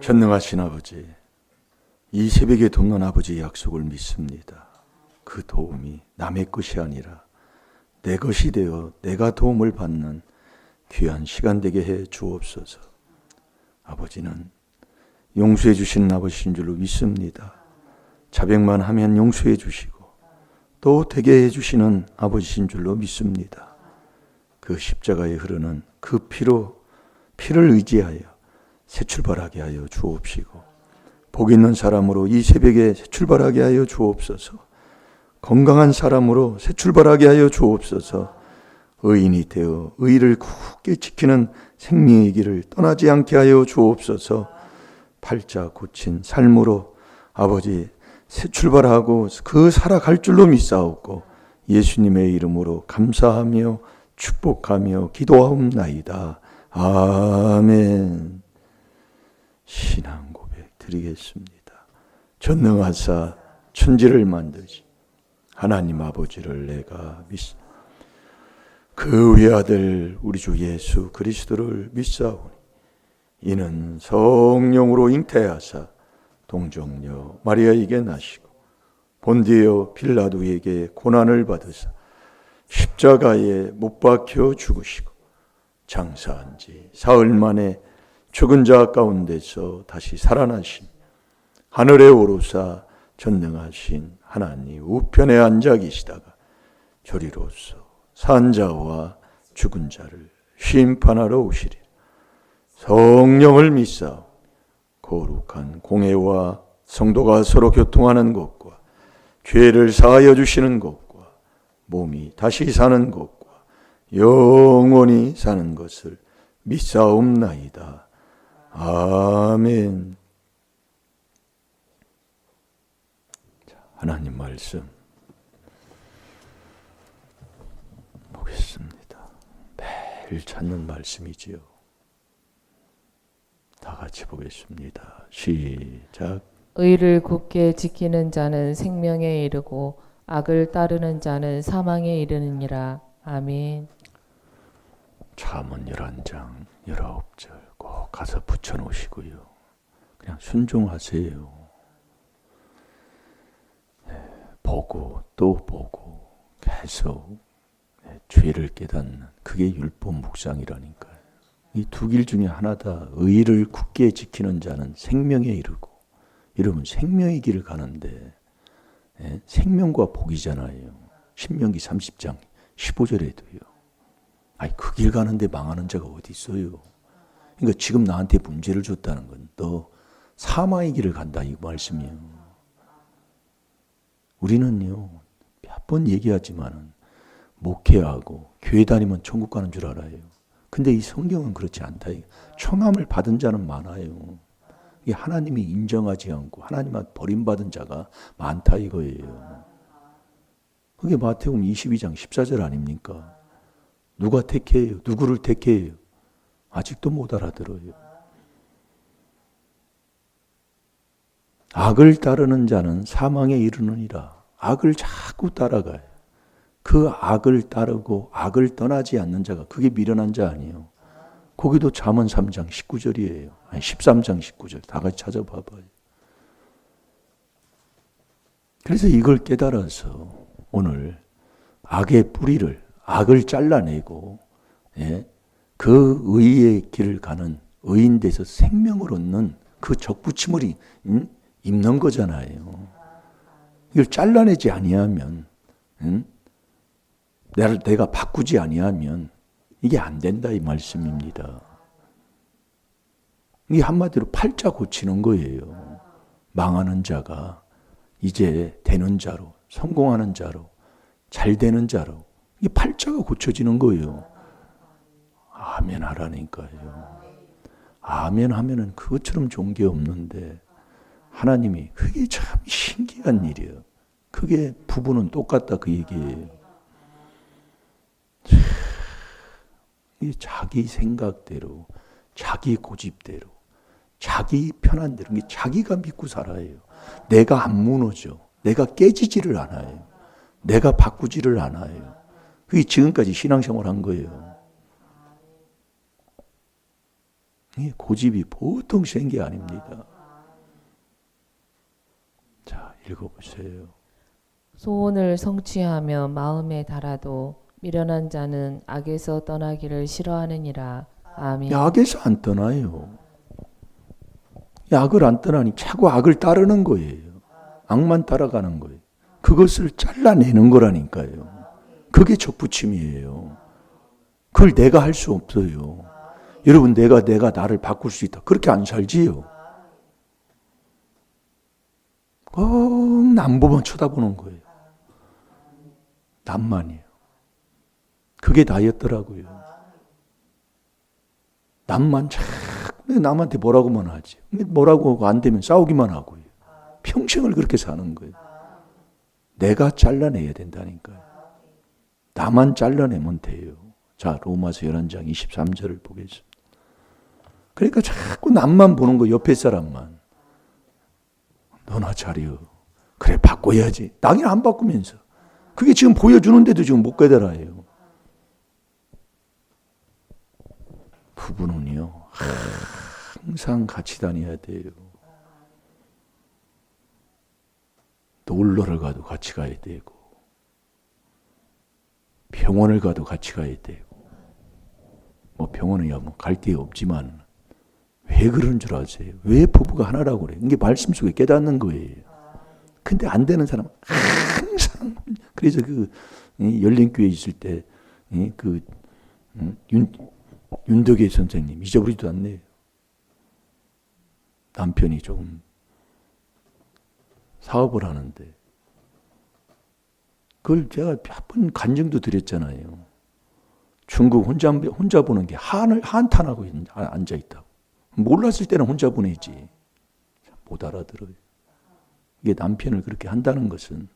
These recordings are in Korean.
전능하신 아버지, 이 새벽에 돕는 아버지의 약속을 믿습니다. 그 도움이 남의 것이 아니라 내 것이 되어 내가 도움을 받는 귀한 시간 되게 해 주옵소서. 아버지는 용서해 주시는 아버지인 줄로 믿습니다. 자백만 하면 용서해 주시고 또 되게 해 주시는 아버지인 줄로 믿습니다. 그 십자가에 흐르는 그 피를 의지하여 새 출발하게 하여 주옵시고, 복 있는 사람으로 이 새벽에 새 출발하게 하여 주옵소서. 건강한 사람으로 새 출발하게 하여 주옵소서. 의인이 되어 의를 굳게 지키는 생명의 길을 떠나지 않게 하여 주옵소서. 팔자 고친 삶으로 아버지 새 출발하고 그 살아갈 줄로 믿사옵고, 예수님의 이름으로 감사하며 축복하며 기도하옵나이다. 아멘. 신앙 고백 드리겠습니다. 전능하사 천지를 만드시 하나님 아버지를 내가 믿습니다. 그 외아들 우리 주 예수 그리스도를 믿사오니 이는 성령으로 잉태하사 동정녀 마리아에게 나시고 본디오 빌라도에게 고난을 받으사 십자가에 못 박혀 죽으시고 장사한 지 사흘 만에 죽은 자 가운데서 다시 살아나신 하늘에 오르사 전능하신 하나님 우편에 앉아 계시다가 저리로서 산 자와 죽은 자를 심판하러 오시리라. 성령을 믿사오. 거룩한 공회와 성도가 서로 교통하는 것과 죄를 사하여 주시는 것과 몸이 다시 사는 것과 영원히 사는 것을 믿사옵나이다. 아멘. 하나님 말씀 보겠습니다. 매일 찾는 말씀이지요. 다 같이 보겠습니다. 시작. 의를 굳게 지키는 자는 생명에 이르고 악을 따르는 자는 사망에 이르느니라. 아멘. 잠언 11장 19절 꼭 가서 붙여놓으시고요. 그냥 순종하세요. 보고 또 보고 계속 죄를 깨닫는 그게 율법 묵상이라니까요. 이 두 길 중에 하나다. 의를 굳게 지키는 자는 생명에 이르고, 이러면 생명의 길을 가는데 생명과 복이잖아요. 신명기 30장 15절에도요. 아니 그 길 가는데 망하는 자가 어디 있어요. 그러니까 지금 나한테 문제를 줬다는 건 너 사망의 길을 간다 이 말씀이에요. 우리는요 몇 번 얘기하지만은 목회하고 교회 다니면 천국 가는 줄 알아요. 근데 이 성경은 그렇지 않다. 청함을 받은 자는 많아요. 이게 하나님이 인정하지 않고 하나님한테 버림받은 자가 많다 이거예요. 그게 마태복음 22장 14절 아닙니까? 누가 택해요? 누구를 택해요? 아직도 못 알아들어요. 악을 따르는 자는 사망에 이르느니라. 악을 자꾸 따라가요. 그 악을 따르고 악을 떠나지 않는 자가 그게 미련한 자 아니에요. 거기도 잠언 3장 19절이에요. 아니 13장 19절. 다 같이 찾아봐봐요. 그래서 이걸 깨달아서 오늘 악의 뿌리를, 악을 잘라내고 그 의의 길을 가는 의인 돼서 생명을 얻는 그 적부침을 입는 거잖아요. 이걸 잘라내지 아니하면, 내가 바꾸지 아니하면 이게 안 된다 이 말씀입니다. 이게 한마디로 팔자 고치는 거예요. 망하는 자가 이제 되는 자로, 성공하는 자로, 잘 되는 자로 이 팔자가 고쳐지는 거예요. 아멘 하라니까요. 아멘 하면은 그것처럼 좋은 게 없는데 하나님이 그게 참 신기한 일이에요. 그게 부부는 똑같다 그 얘기예요. 이 자기 생각대로, 자기 고집대로, 자기 편한 대로, 자기가 믿고 살아요. 내가 안 무너져. 내가 깨지지를 않아요. 내가 바꾸지를 않아요. 그게 지금까지 신앙생활 한 거예요. 이 고집이 보통 센 게 아닙니다. 자, 읽어보세요. 소원을 성취하며 마음에 달아도 미련한 자는 악에서 떠나기를 싫어하느니라. 아멘. 악에서 안 떠나요. 악을 안 떠나니 자꾸 악을 따르는 거예요. 악만 따라가는 거예요. 그것을 잘라내는 거라니까요. 그게 적부침이에요. 그걸 내가 할 수 없어요. 여러분, 내가 나를 바꿀 수 있다. 그렇게 안 살지요. 꼭 남보만 쳐다보는 거예요. 남만이에요. 그게 다였더라고요. 남만 자꾸 남한테 뭐라고만 하지. 뭐라고 하고 안 되면 싸우기만 하고요. 평생을 그렇게 사는 거예요. 내가 잘라내야 된다니까요. 나만 잘라내면 돼요. 자, 로마서 11장 23절을 보겠습니다. 그러니까 자꾸 남만 보는 거, 옆에 사람만. 너나 잘해요. 그래, 바꿔야지. 나긴 안 바꾸면서. 그게 지금 보여주는데도 지금 못 깨달아요. 부부는요, 항상 같이 다녀야 돼요. 놀러를 가도 같이 가야 되고, 병원을 가도 같이 가야 되고, 뭐 병원이야 뭐 갈 데 없지만, 왜 그런 줄 아세요? 왜 부부가 하나라고 그래요? 이게 말씀 속에 깨닫는 거예요. 근데 안 되는 사람 항상. 그래서 그 열린교회 있을 때 그 윤덕의 선생님 잊어버리지도 않네요. 남편이 조금 사업을 하는데 그걸 제가 몇 번 간증도 드렸잖아요. 중국 혼자 보는 게 한탄하고 앉아 있다고. 몰랐을 때는 혼자 보내지. 못 알아들어요. 이게 남편을 그렇게 한다는 것은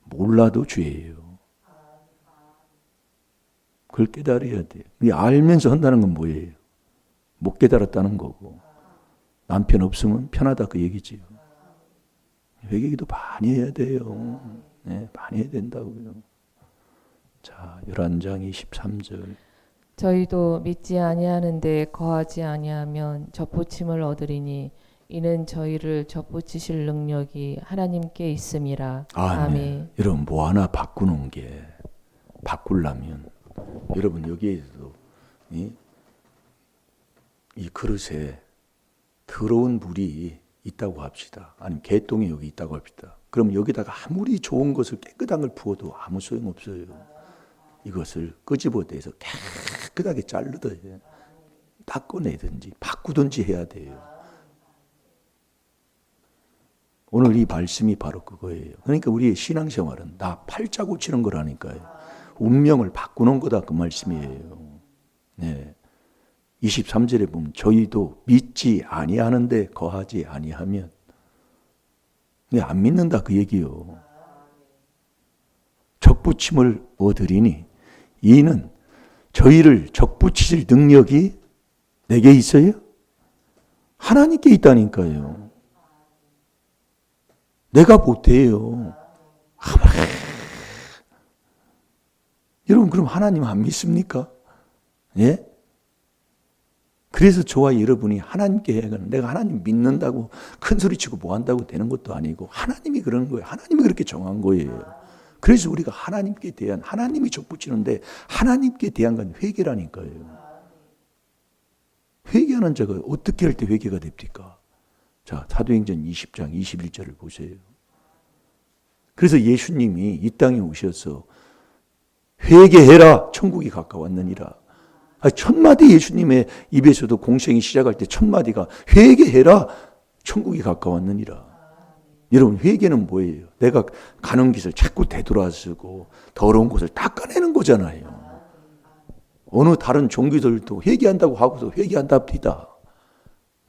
몰라도 죄예요. 그걸 깨달아야 돼요. 알면서 한다는 건 뭐예요? 못 깨달았다는 거고. 남편 없으면 편하다 그 얘기지요. 회개기도 많이 해야 돼요. 네, 많이 해야 된다고요. 자, 11장 23절. 저희도 믿지 아니하는데 거하지 아니하면 접붙임을 얻으리니 이는 저희를 접붙이실 능력이 하나님께 있음이라. 아멘. 여러분, 뭐 하나 바꾸는 게, 바꾸려면 여러분 여기에도 이 그릇에 더러운 물이 있다고 합시다. 아니면 개똥이 여기 있다고 합시다. 그럼 여기다가 아무리 좋은 것을 깨끗한 걸 부어도 아무 소용없어요. 이것을 끄집어내서 깨끗하게 자르든지 닦아내든지 바꾸든지 해야 돼요. 오늘 이 말씀이 바로 그거예요. 그러니까 우리의 신앙생활은 나 팔자 고치는 거라니까요. 운명을 바꾸는 거다 그 말씀이에요. 네. 23절에 보면 저희도 믿지 아니하는데 거하지 아니하면 안 믿는다 그 얘기요. 적부침을 얻으리니 이는 저희를 적부치실 능력이 내게 있어요? 하나님께 있다니까요. 내가 못해요. 여러분 그럼 하나님 안 믿습니까? 예? 그래서 저와 여러분이 하나님께 해야하는 내가 하나님 믿는다고 큰 소리치고 뭐 한다고 되는 것도 아니고 하나님이 그러는 거예요. 하나님이 그렇게 정한 거예요. 그래서 우리가 하나님께 대한 하나님이 적붙이는데 하나님께 대한 건 회개라니까요. 회개하는 자가 어떻게 할 때 회개가 됩니까? 자, 사도행전 20장 21절을 보세요. 그래서 예수님이 이 땅에 오셔서 회개해라 천국이 가까웠느니라. 첫 마디 예수님의 입에서도 공생이 시작할 때 첫 마디가 회개해라 천국이 가까웠느니라. 여러분 회개는 뭐예요? 내가 가는 길을 자꾸 되돌아서고 더러운 곳을 닦아내는 거잖아요. 어느 다른 종교들도 회개한다고 하고서 회개한답니다.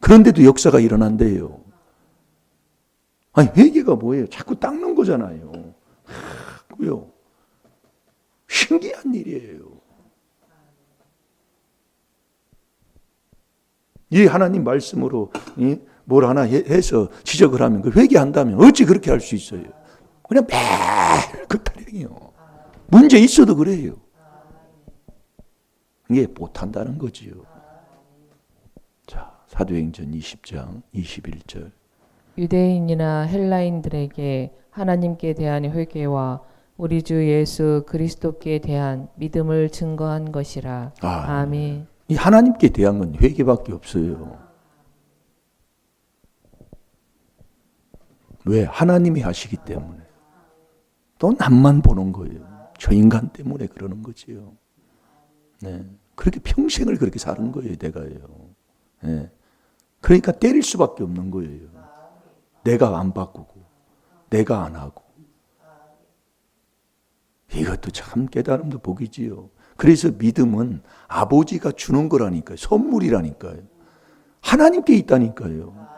그런데도 역사가 일어난대요. 아니 회개가 뭐예요? 자꾸 닦는 거잖아요. 왜요? 신기한 일이에요. 이 하나님 말씀으로 뭘 하나 해서 지적을 하면 그 회개한다면 어찌 그렇게 할 수 있어요? 그냥 매일 그 타령이요. 문제 있어도 그래요. 이게 못한다는 거지요. 사도행전 20장 21절. 유대인이나 헬라인들에게 하나님께 대한 회개와 우리 주 예수 그리스도께 대한 믿음을 증거한 것이라. 아멘. 이 하나님께 대한 건 회개밖에 없어요. 왜? 하나님이 하시기 때문에. 또 남만 보는 거예요. 저 인간 때문에 그러는 거지요. 네. 그렇게 평생을 그렇게 사는 거예요, 내가요. 네. 그러니까 때릴 수밖에 없는 거예요. 내가 안 바꾸고, 내가 안 하고. 이것도 참 깨달음도 복이지요. 그래서 믿음은 아버지가 주는 거라니까요. 선물이라니까요. 하나님께 있다니까요.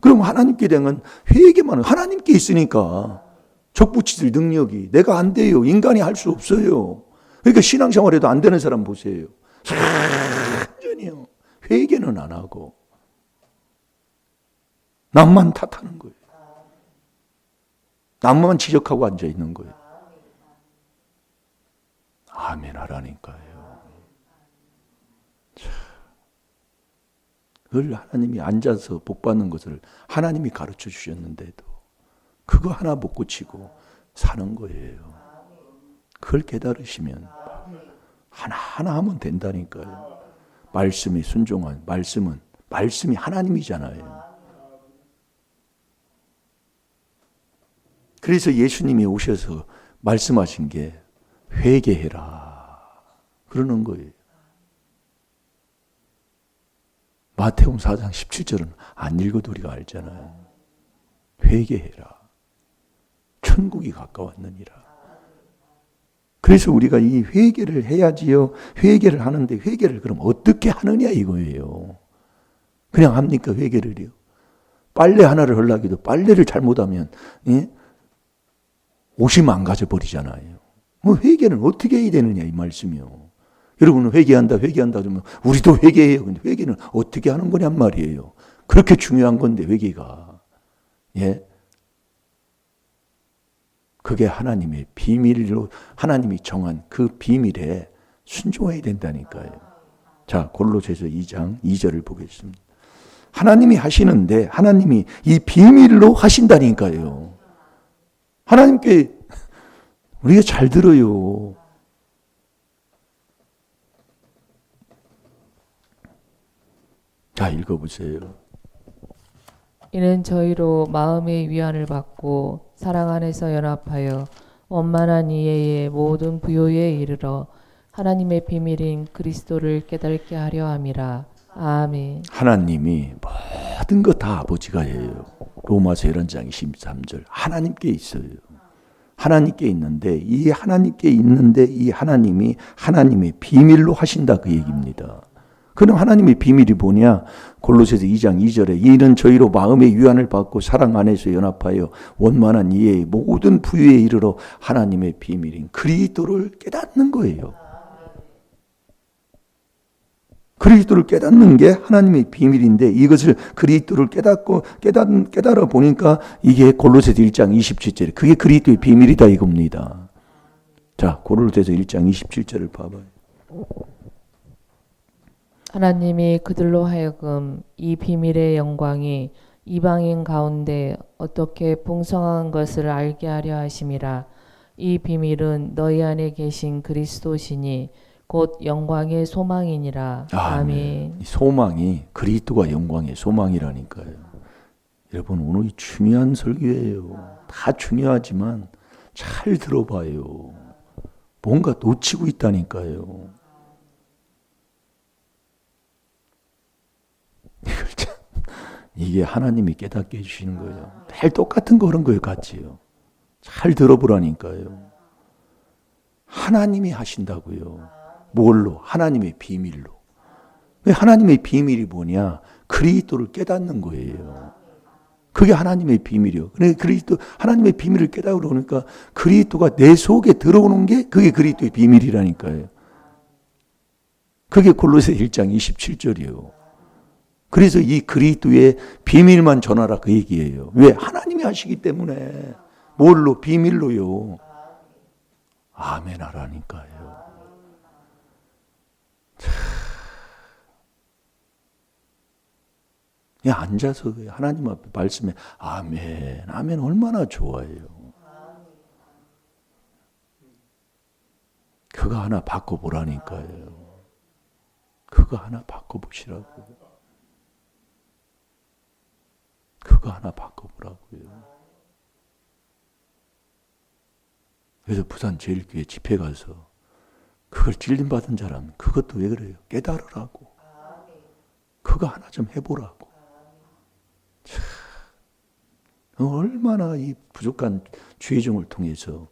그럼 하나님께 대한 건 회개만 하나님께 있으니까 적부치질 능력이 내가 안 돼요. 인간이 할 수 없어요. 그러니까 신앙생활에도 안 되는 사람 보세요. 완전히요. 회개는 안 하고 남만 탓하는 거예요. 남만 지적하고 앉아 있는 거예요. 아멘 하라니까요. 그걸 하나님이 앉아서 복 받는 것을 하나님이 가르쳐 주셨는데도 그거 하나 못 고치고 사는 거예요. 그걸 깨달으시면 하나하나 하면 된다니까요. 말씀에 순종한 말씀이 하나님이잖아요. 그래서 예수님이 오셔서 말씀하신 게 회개해라 그러는 거예요. 마태복음 4장 17절은 안 읽어도 우리가 알잖아요. 회개해라. 천국이 가까웠느니라. 그래서 우리가 이 회개를 해야지요. 회개를 하는데 회개를 그럼 어떻게 하느냐 이거예요. 그냥 합니까 회개를요. 빨래 하나를 하려고 해도 빨래를 잘못하면 옷이 망가져 버리잖아요. 뭐 회개는 어떻게 해야 되느냐 이 말씀이요. 여러분은 회개한다 그러면 우리도 회개해요. 근데 회개는 어떻게 하는 거냔 말이에요. 그렇게 중요한 건데 회개가. 예. 그게 하나님의 비밀로 하나님이 정한 그 비밀에 순종해야 된다니까요. 자, 골로새서 2장 2절을 보겠습니다. 하나님이 하시는데 하나님이 이 비밀로 하신다니까요. 하나님께 우리가 잘 들어요. 자, 읽어보세요. 이는 저희로 마음의 위안을 받고 사랑 안에서 연합하여 원만한 이해의 모든 부요에 이르러 하나님의 비밀인 그리스도를 깨닫게 하려 함이라. 아멘. 하나님이 모든 것 다 아버지가 해요. 로마서 11장 23절 하나님께 있어요. 하나님께 있는데 이 하나님이 하나님의 비밀로 하신다 그 얘기입니다. 그럼 하나님의 비밀이 뭐냐? 골로새서 2장 2절에 이는 저희로 마음의 위안을 받고 사랑 안에서 연합하여 원만한 이해의 모든 부유에 이르러 하나님의 비밀인 그리스도를 깨닫는 거예요. 그리스도를 깨닫는 게 하나님의 비밀인데 이것을 그리스도를 깨달아 보니까 이게 골로새서 1장 27절에 그게 그리스도의 비밀이다 이겁니다. 자, 골로새서 1장 27절을 봐봐요. 하나님이 그들로 하여금 이 비밀의 영광이 이방인 가운데 어떻게 풍성한 것을 알게 하려 하심이라. 이 비밀은 너희 안에 계신 그리스도시니 곧 영광의 소망이니라. 아멘. 이 소망이 그리스도가 영광의 소망이라니까요. 여러분 오늘 중요한 설교예요. 다 중요하지만 잘 들어봐요. 뭔가 놓치고 있다니까요. 이게 하나님이 깨닫게 해주시는 거예요. 매일 똑같은 거 그런 거예요, 같이요. 잘 들어보라니까요. 하나님이 하신다고요. 뭘로? 하나님의 비밀로. 하나님의 비밀이 뭐냐? 그리스도를 깨닫는 거예요. 그게 하나님의 비밀이요. 그리스도 하나님의 비밀을 깨닫으러 오니까 그리스도가 내 속에 들어오는 게 그게 그리스도의 비밀이라니까요. 그게 골로새 1장 27절이에요. 그래서 이 그리스도의 비밀만 전하라 그 얘기예요. 왜? 하나님이 하시기 때문에. 뭘로? 비밀로요. 아멘 하라니까요. 그냥 앉아서 하나님 앞에 말씀에 아멘, 아멘 얼마나 좋아해요. 그거 하나 바꿔보라니까요. 그거 하나 바꿔보시라고요. 그거 하나 바꿔보라고요. 그래서 부산 제일교회 집회 가서 그걸 찔림받은 자라면 그것도 왜 그래요? 깨달으라고. 그거 하나 좀 해보라고. 참, 얼마나 이 부족한 죄종을 통해서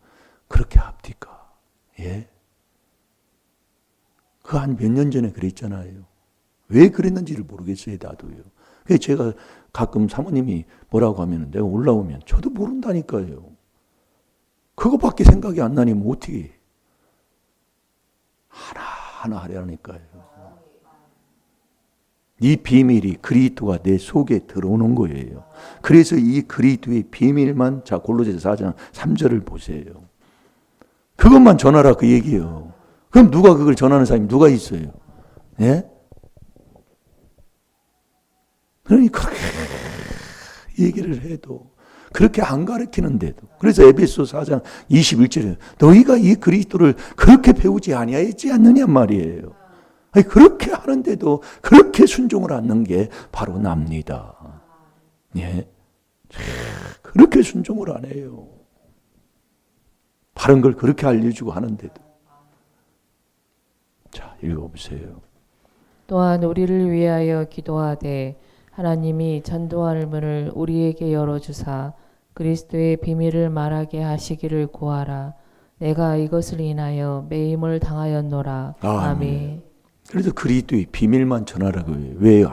그렇게 합니까? 예? 그 한 몇 년 전에 그랬잖아요. 왜 그랬는지를 모르겠어요, 나도요. 그래서 제가 가끔 사모님이 뭐라고 하면 내가 올라오면 저도 모른다니까요. 그거밖에 생각이 안 나니 뭐 어떻게 하나하나 하려니까요. 이 비밀이 그리스도가 내 속에 들어오는 거예요. 그래서 이 그리스도의 비밀만 자 골로새서 4장 3절을 보세요. 그것만 전하라 그 얘기예요. 그럼 누가 그걸 전하는 사람이 누가 있어요? 예? 그러니 그렇게 얘기를 해도 그렇게 안 가르치는데도 그래서 에베소 4장 21절에 너희가 이 그리스도를 그렇게 배우지 아니하였지 않느냐 말이에요. 아니, 그렇게 하는데도 그렇게 순종을 않는 게 바로 납니다. 예? 그렇게 순종을 안 해요. 바른 걸 그렇게 알려주고 하는데도. 자, 읽어보세요. 또한 우리를 위하여 기도하되 하나님이 전도할 문을 우리에게 열어주사 그리스도의 비밀을 말하게 하시기를 구하라. 내가 이것을 인하여 매임을 당하였노라. 아멘. 그래서 그리스도의 비밀만 전하라고 해요. 왜요?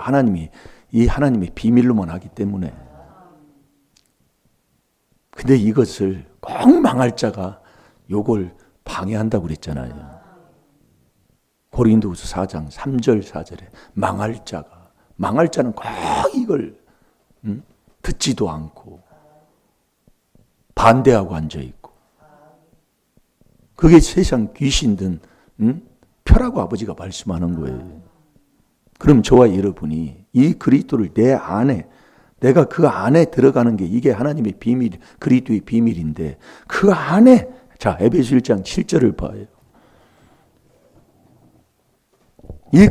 이 하나님의 비밀로만 하기 때문에. 근데 이것을 꼭 망할 자가 요걸 방해한다고 그랬잖아요. 고린도후서 4장 3절 4절에 망할 자는 꼭 이걸 듣지도 않고 반대하고 앉아있고 그게 세상 귀신든 펴라고 아버지가 말씀하는 거예요. 그럼 저와 여러분이 이 그리스도를 내 안에 내가 그 안에 들어가는 게 이게 하나님의 비밀 그리스도의 비밀인데 그 안에 자 에베소 1장 7절을 봐요. 이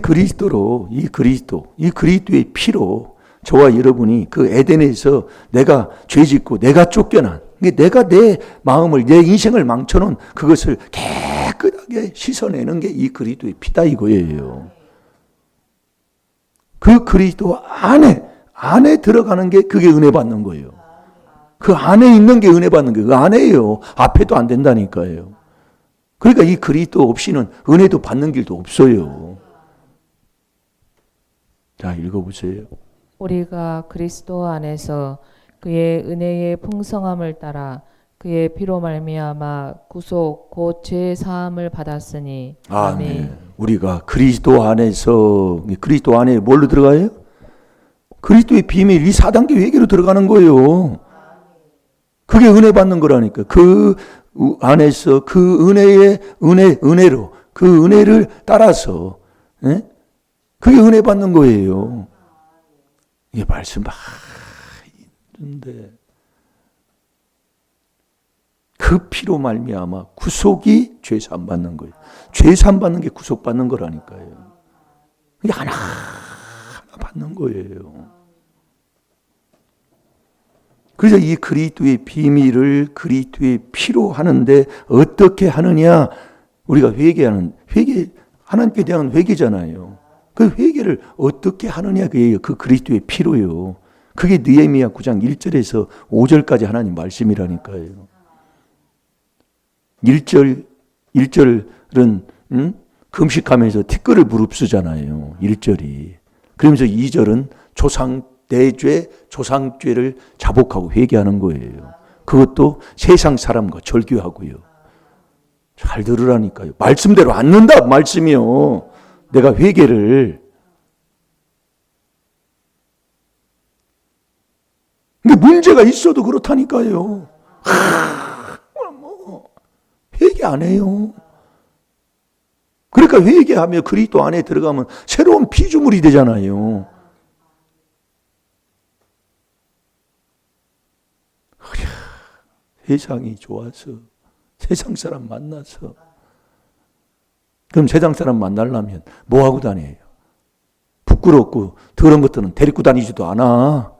그리스도의 피로 저와 여러분이 그 에덴에서 내가 죄짓고 내가 쫓겨난 내가 내 마음을 내 인생을 망쳐놓은 그것을 깨끗하게 씻어내는 게 이 그리스도의 피다 이거예요. 그 그리스도 안에 들어가는 게 그게 은혜 받는 거예요. 그 안에 있는 게 은혜 받는 거예요. 그 안에요. 앞에도 안 된다니까요. 그러니까 이 그리스도 없이는 은혜도 받는 길도 없어요. 자, 읽어보세요. 우리가 그리스도 안에서 그의 은혜의 풍성함을 따라 그의 피로 말미암아 구속 곧 죄 사함을 받았으니 아멘. 우리가 그리스도 안에 뭘로 들어가요? 그리스도의 비밀 이 4단계 회개로 들어가는 거예요. 그게 은혜 받는 거라니까. 그 안에서 그 은혜로 그 은혜를 따라서 그게 은혜 받는 거예요. 이게 말씀 막 있는데 그 피로 말미암아 구속이 죄 사함 받는 거예요. 죄 사함 받는 게 구속 받는 거라니까요. 이게 하나 받는 거예요. 그래서 이 그리스도의 비밀을 그리스도의 피로 하는데 어떻게 하느냐? 우리가 회개 하나님께 대한 회개잖아요. 그 회개를 어떻게 하느냐 그예요. 그 그리스도의 피로요. 그게 느헤미야 9장 1절에서 5절까지 하나님 말씀이라니까요. 1절은 금식하면서 티끌을 무릅쓰잖아요. 1절이. 그러면서 2절은 내죄, 조상죄를 자복하고 회개하는 거예요. 그것도 세상 사람과 절교하고요. 잘 들으라니까요. 말씀대로 앉는다 말씀이요. 내가 회개를. 근데 문제가 있어도 그렇다니까요. 회개 안 해요. 그러니까 회개하며 그리스도 안에 들어가면 새로운 피조물이 되잖아요. 세상이 좋아서, 세상 사람 만나서. 그럼 세상 사람 만나려면 뭐 하고 다녀요? 부끄럽고 더러운 것들은 데리고 다니지도 않아.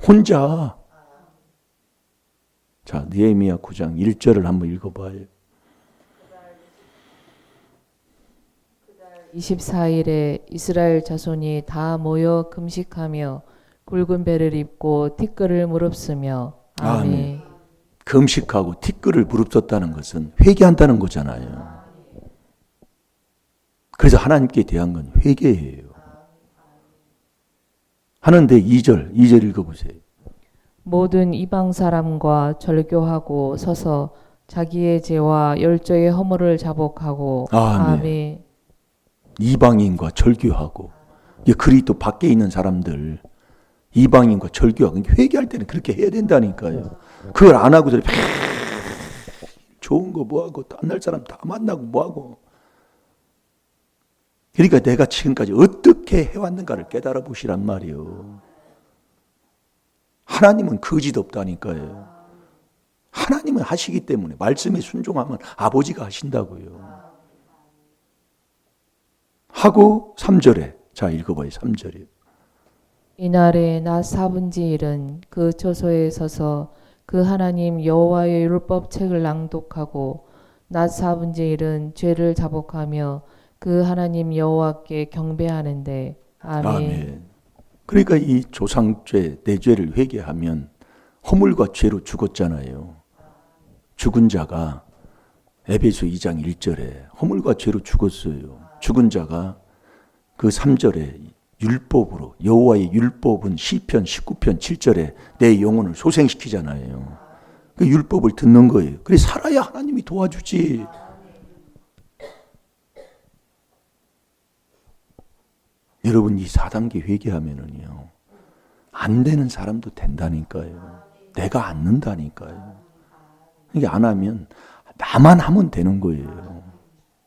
혼자. 자, 느헤미야 9장 1절을 한번 읽어봐요. 24일에 이스라엘 자손이 다 모여 금식하며 굵은 배를 입고 티끌을 무릅쓰며 아멘. 금식하고 티끌을 무릅썼다는 것은 회개한다는 거잖아요. 그래서 하나님께 대한 건 회개예요. 하는데 2절 읽어보세요. 모든 이방 사람과 절교하고 서서 자기의 죄와 열조의 허물을 자복하고 아멘. 이방인과 절교하고, 그리스도 밖에 있는 사람들 이방인과 절교하고, 회개할 때는 그렇게 해야 된다니까요. 그걸 안 하고 좋은 거 뭐하고 만날 사람 다 만나고 뭐하고. 그러니까 내가 지금까지 어떻게 해왔는가를 깨달아 보시란 말이에요. 하나님은 거짓 없다니까요. 하나님은 하시기 때문에 말씀에 순종하면 아버지가 하신다고요. 하고 3절에, 자 읽어봐요. 3절에. 이날에 낮 4분지일은 그 처소에 서서 그 하나님 여호와의 율법 책을 낭독하고 낮 4분지일은 죄를 자복하며 그 하나님 여호와께 경배하는데 아멘. 그러니까 이 조상죄, 내 죄를 회개하면 허물과 죄로 죽었잖아요. 죽은 자가 에베소 2장 1절에 허물과 죄로 죽었어요. 죽은 자가 그 3절에 율법으로, 여호와의 율법은 시편 19편 7절에 내 영혼을 소생시키잖아요. 그 율법을 듣는 거예요. 그래 살아야 하나님이 도와주지. 여러분 이 4단계 회개하면은요 안 되는 사람도 된다니까요. 내가 않는다니까요. 이게 안 하면 나만 하면 되는 거예요.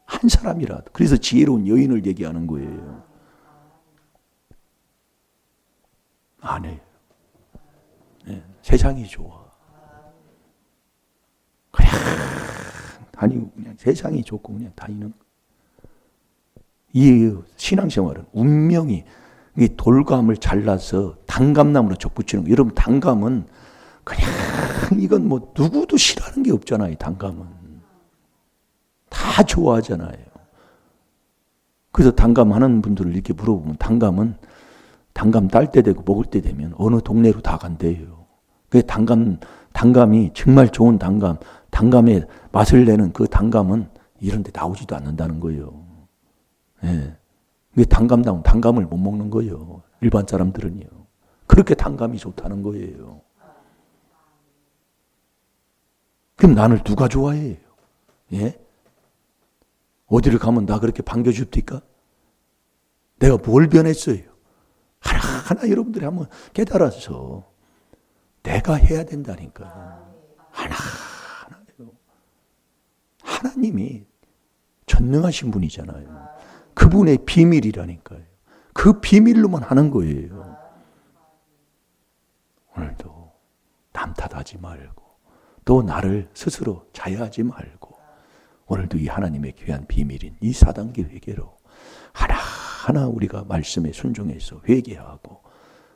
한 사람이라도. 그래서 지혜로운 여인을 얘기하는 거예요. 안 해요. 네, 세상이 좋아. 그냥 다니고 그냥 세상이 좋고 그냥 다니는. 이 신앙생활은 운명이 돌감을 잘라서 단감나무로 접붙이는 거. 여러분 단감은 그냥 이건 뭐 누구도 싫어하는 게 없잖아요. 단감은 다 좋아하잖아요. 그래서 단감 하는 분들을 이렇게 물어보면 단감 딸 때 되고 먹을 때 되면 어느 동네로 다 간대요. 그 단감이 정말 좋은 단감의 맛을 내는 그 단감은 이런 데 나오지도 않는다는 거예요. 예. 단감 나오면 단감을 못 먹는 거예요. 일반 사람들은요. 그렇게 단감이 좋다는 거예요. 그럼 나를 누가 좋아해요? 예? 어디를 가면 나 그렇게 반겨줍니까? 내가 뭘 변했어요? 하나하나 여러분들이 한번 깨달아서 내가 해야 된다니까요. 하나하나요. 하나님이 전능하신 분이잖아요. 그분의 비밀이라니까요. 그 비밀로만 하는 거예요. 오늘도 남 탓하지 말고 또 나를 스스로 자해하지 말고 오늘도 이 하나님의 귀한 비밀인 이 4단계 회개로 하나하나 우리가 말씀에 순종해서 회개하고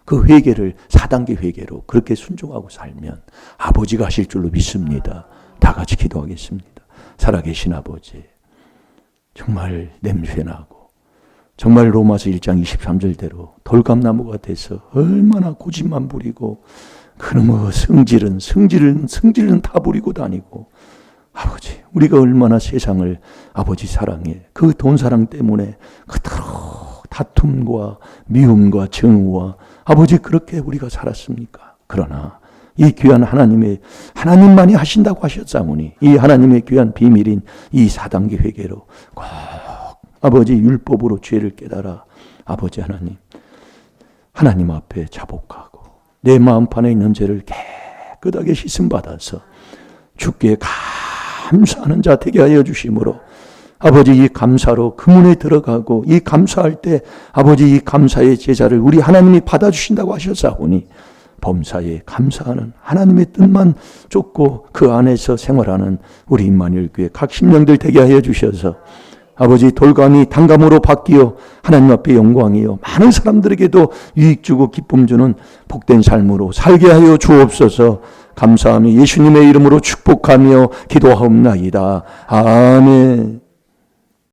그 회개를 4단계 회개로 그렇게 순종하고 살면 아버지가 하실 줄로 믿습니다. 다 같이 기도하겠습니다. 살아계신 아버지, 정말 냄새나고 정말 로마서 1장 23절대로 돌감나무가 돼서 얼마나 고집만 부리고 그놈의 성질은 다 부리고 다니고 아버지 우리가 얼마나 세상을 아버지 사랑해 그 돈 사랑 때문에 그토록 다툼과 미움과 정오와 아버지 그렇게 우리가 살았습니까? 그러나 이 귀한 하나님만이 하신다고 하셨사오니 이 하나님의 귀한 비밀인 이 4단계 회개로 꼭 아버지 율법으로 죄를 깨달아 아버지 하나님 앞에 자복하고 내 마음판에 있는 죄를 깨끗하게 씻음 받아서 주께 감사하는 자 되게 하여 주심으로 아버지 이 감사로 그 문에 들어가고 이 감사할 때 아버지 이 감사의 제자를 우리 하나님이 받아주신다고 하셨사오니 범사에 감사하는 하나님의 뜻만 쫓고 그 안에서 생활하는 우리 임마누엘 교회 각 심령들 되게 하여 주셔서 아버지 돌감이 단감으로 바뀌어 하나님 앞에 영광이요 많은 사람들에게도 유익 주고 기쁨 주는 복된 삶으로 살게 하여 주옵소서. 감사하며 예수님의 이름으로 축복하며 기도하옵나이다. 아멘.